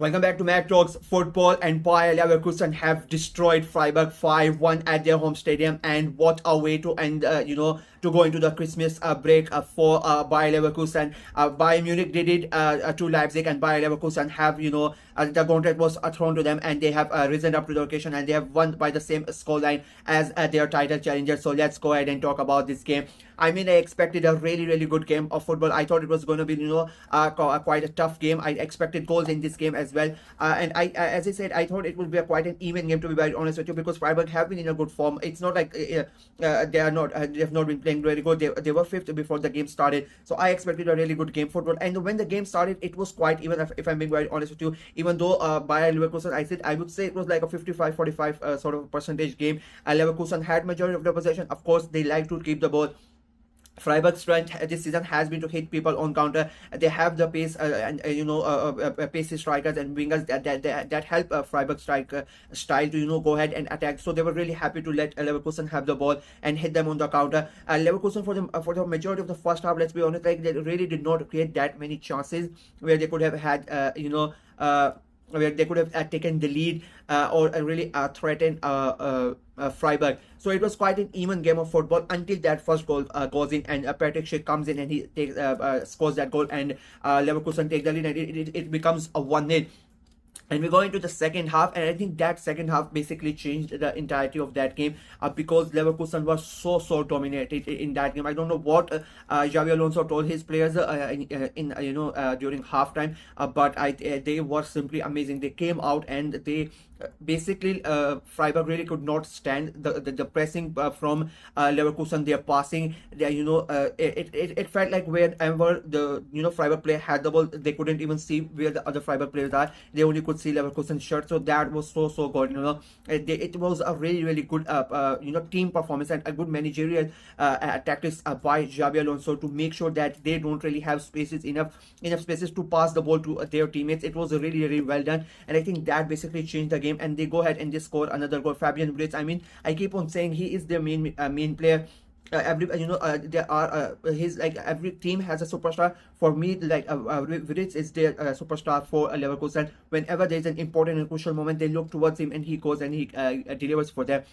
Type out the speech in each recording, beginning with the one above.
Welcome back to Mad Talks Football, and Bayer Leverkusen have destroyed Freiburg 5-1 at their home stadium. And what a way to end, to go into the Christmas break for Bayer Leverkusen. Bayern Munich did it to Leipzig, and Bayer Leverkusen have, the gauntlet was thrown to them, and they have risen up to the occasion, and they have won by the same scoreline as their title challenger. So let's go ahead and talk about this game. I mean, I expected a really good game of football. I thought it was going to be, quite a tough game. I expected goals in this game as well. And as I said, I thought it would be quite an even game, to be very honest with you, because Freiburg have been in a good form. It's not like they have not been playing very good. They were fifth before the game started. So I expected a really good game football. And when the game started, it was quite even, if I'm being very honest with you. Even though Bayer Leverkusen, I would say it was like a 55-45 sort of percentage game. Leverkusen had majority of the possession. Of course, they like to keep the ball. Freiburg's strength this season has been to hit people on counter. They have the pace and pacey strikers and wingers that help Freiburg style to go ahead and attack. So they were really happy to let Leverkusen have the ball and hit them on the counter. Leverkusen for the majority of the first half, let's be honest, like they really did not create that many chances where they could have had where they could have taken the lead or really threatened Freiburg. So it was quite an even game of football until that first goal goes in, and Patrick Schick comes in and he takes scores that goal, and Leverkusen take the lead, and it becomes a 1-0. And we go into the second half, and I think that second half basically changed the entirety of that game because Leverkusen was so dominated in that game. I don't know what Xabi Alonso told his players during halftime, but they were simply amazing. They came out and they basically Freiburg really could not stand the pressing from Leverkusen. Their passing, it felt like whenever the Freiburg player had the ball, they couldn't even see where the other Freiburg players are. They only could see Leverkusen's shirt. So that was so good. It was a really good team performance and a good managerial tactics by Xabi Alonso to make sure that they don't really have enough spaces to pass the ball to their teammates. It was really well done, and I think that basically changed the game. And they go ahead and they score another goal. Fabian Blitz, I mean, I keep on saying he is their main player. There are his, like, every team has a superstar. For me, like Vidic is their superstar for Leverkusen. Whenever there is an important and crucial moment, they look towards him and he goes and he delivers for them.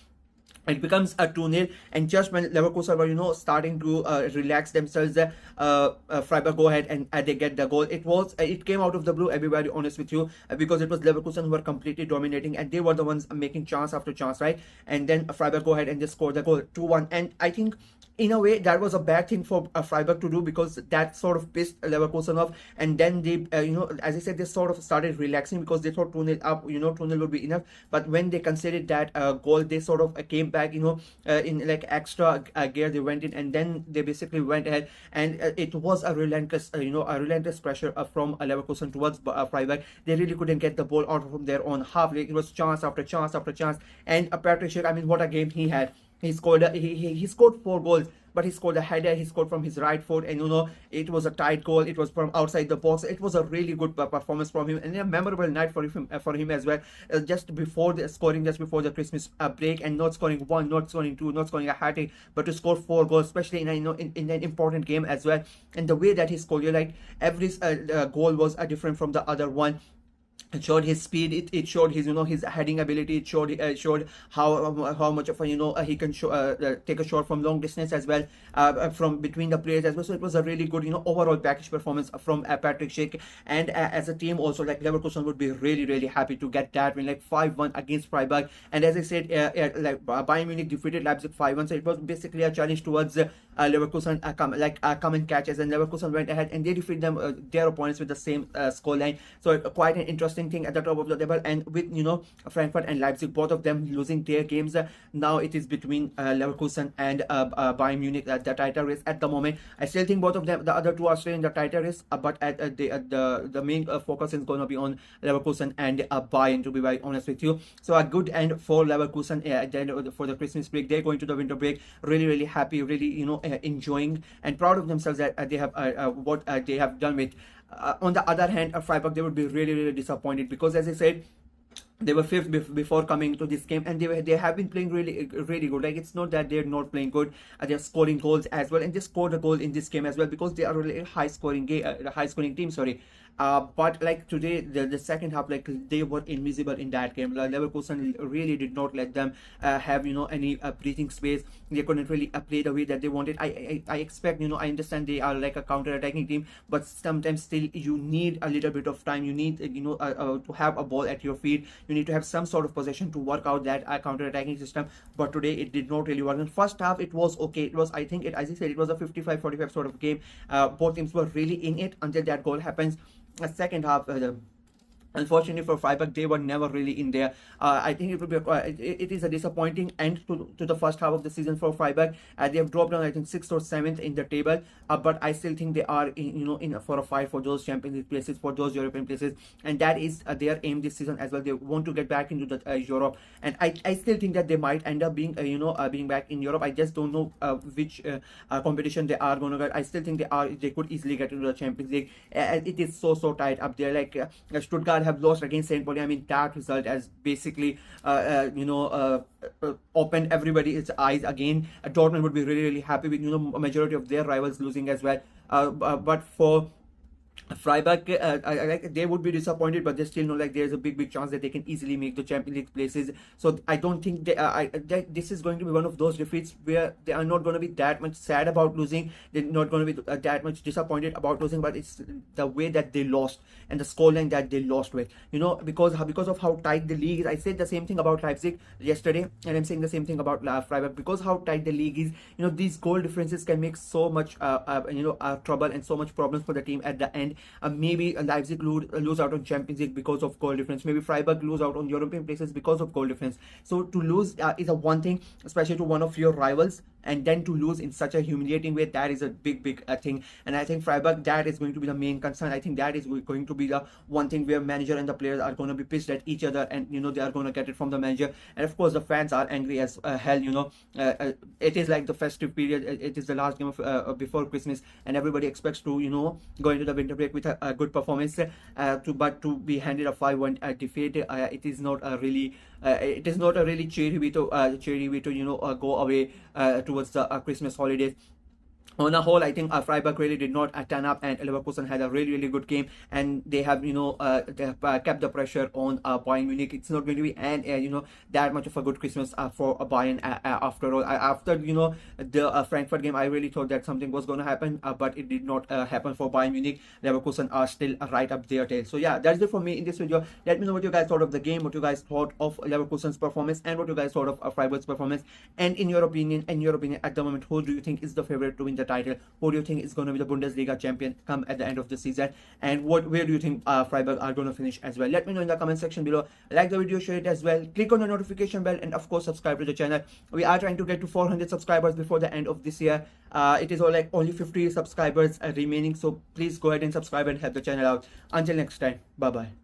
It becomes a 2-0, and just when Leverkusen were starting to relax themselves, Freiburg go ahead and they get the goal. It came out of the blue, I'll be very honest with you, because it was Leverkusen who were completely dominating, and they were the ones making chance after chance, right? And then Freiburg go ahead and they score the goal 2-1, and I think in a way that was a bad thing for Freiburg to do, because that sort of pissed Leverkusen off. And then they as I said, they sort of started relaxing because they thought 2-0 up, 2-0 would be enough. But when they considered that goal, they sort of came back in like extra gear. They went in, and then they basically went ahead, and it was a relentless pressure from Leverkusen towards Freiburg. They really couldn't get the ball out from their own half. It was chance after chance after chance. And Patrick Schick, I mean, what a game he had. He scored he scored 4 goals, but he scored a header. He scored from his right foot, and it was a tight goal. It was from outside the box. It was a really good performance from him, and a memorable night for him as well. Just before the Christmas break, and not scoring 1, not scoring 2, not scoring a hat-trick, but to score 4 goals, especially in an important game as well. And the way that he scored, every goal was different from the other one. It showed his speed. It showed his his heading ability. It showed how much of he can take a shot from long distance as well, from between the players as well. So it was a really good overall package performance from Patrick Schick. And as a team also, like, Leverkusen would be really happy to get that win, like 5-1 against Freiburg. And as I said, like Bayern Munich defeated Leipzig 5-1, so it was basically a challenge towards Leverkusen come and catches, and Leverkusen went ahead and they defeated them their opponents with the same scoreline. So quite an interesting thing at the top of the table. And with Frankfurt and Leipzig, both of them losing their games, now it is between Leverkusen and Bayern Munich the title race at the moment. I still think both of them, the other two, are still in the title race, but the main focus is going to be on Leverkusen and Bayern, to be very honest with you. So a good end for Leverkusen for the Christmas break. They're going to the winter break really happy, really enjoying and proud of themselves that they have what they have done with. On the other hand, Freiburg, they would be really disappointed, because as I said, they were fifth before coming to this game, and they have been playing really good. Like, it's not that they're not playing good. They're scoring goals as well, and they scored a goal in this game as well, because they are a really high scoring team. Sorry. But like today, the second half, like they were invisible in that game. Like, Leverkusen really did not let them have any breathing space. They couldn't really play the way that they wanted. I expect, I understand they are like a counter-attacking team, but sometimes still you need a little bit of time. You need to have a ball at your feet. You need to have some sort of possession to work out that counter-attacking system. But today it did not really work. In first half it was okay. It was, I think, as I said, it was a 55-45 sort of game. Both teams were really in it until that goal happens. Second half, unfortunately for Freiburg, they were never really in there. I think it would be it is a disappointing end to the first half of the season for Freiburg. They have dropped down, I think, 6th or 7th in the table, but I still think they are in for a fight for those Champions League places, for those European places, and that is their aim this season as well. They want to get back into the Europe, and I still think that they might end up being being back in Europe. I just don't know which competition they are going to get. I still think they could easily get into the Champions League. It is so tight up there. Like Stuttgart have lost against St. Pauli. I mean, that result has basically opened everybody's eyes again. Dortmund would be really happy with a majority of their rivals losing as well. But for Freiburg, they would be disappointed, but they still know like there's a big chance that they can easily make the Champions League places. So I don't think this is going to be one of those defeats where they are not going to be that much sad about losing. They're not going to be that much disappointed about losing, but it's the way that they lost and the scoreline that they lost with. Because of how tight the league is. I said the same thing about Leipzig yesterday, and I'm saying the same thing about Freiburg. Because how tight the league is, these goal differences can make so much trouble and so much problems for the team at the end. Maybe Leipzig lose out on Champions League because of goal difference. Maybe Freiburg lose out on European places because of goal difference. So to lose is a one thing, especially to one of your rivals, and then to lose in such a humiliating way, that is a big thing. And I think Freiburg, that is going to be the main concern. I think that is going to be the one thing where manager and the players are going to be pissed at each other, and they are going to get it from the manager. And of course the fans are angry as hell. It is like the festive period. It is the last game of before Christmas, and everybody expects to go into the winter break with a good performance. But to be handed a 5-1 defeat, it is not a really cheery way to go away towards the Christmas holidays. On a whole, I think Freiburg really did not turn up, and Leverkusen had a really good game, and they have kept the pressure on Bayern Munich. It's not going to be that much of a good Christmas for Bayern after all. After the Frankfurt game, I really thought that something was going to happen, but it did not happen for Bayern Munich. Leverkusen are still right up their tail. So yeah, that's it for me in this video. Let me know what you guys thought of the game, what you guys thought of Leverkusen's performance, and what you guys thought of Freiburg's performance. And in your opinion, at the moment, who do you think is the favorite to win the title? Who do you think is going to be the Bundesliga champion come at the end of the season? And where do you think Freiburg are going to finish as well? Let me know in the comment section below. Like the video, share it as well, click on the notification bell, and of course subscribe to the channel. We are trying to get to 400 subscribers before the end of this year. It is only 50 subscribers remaining, so please go ahead and subscribe and help the channel out. Until next time, bye bye.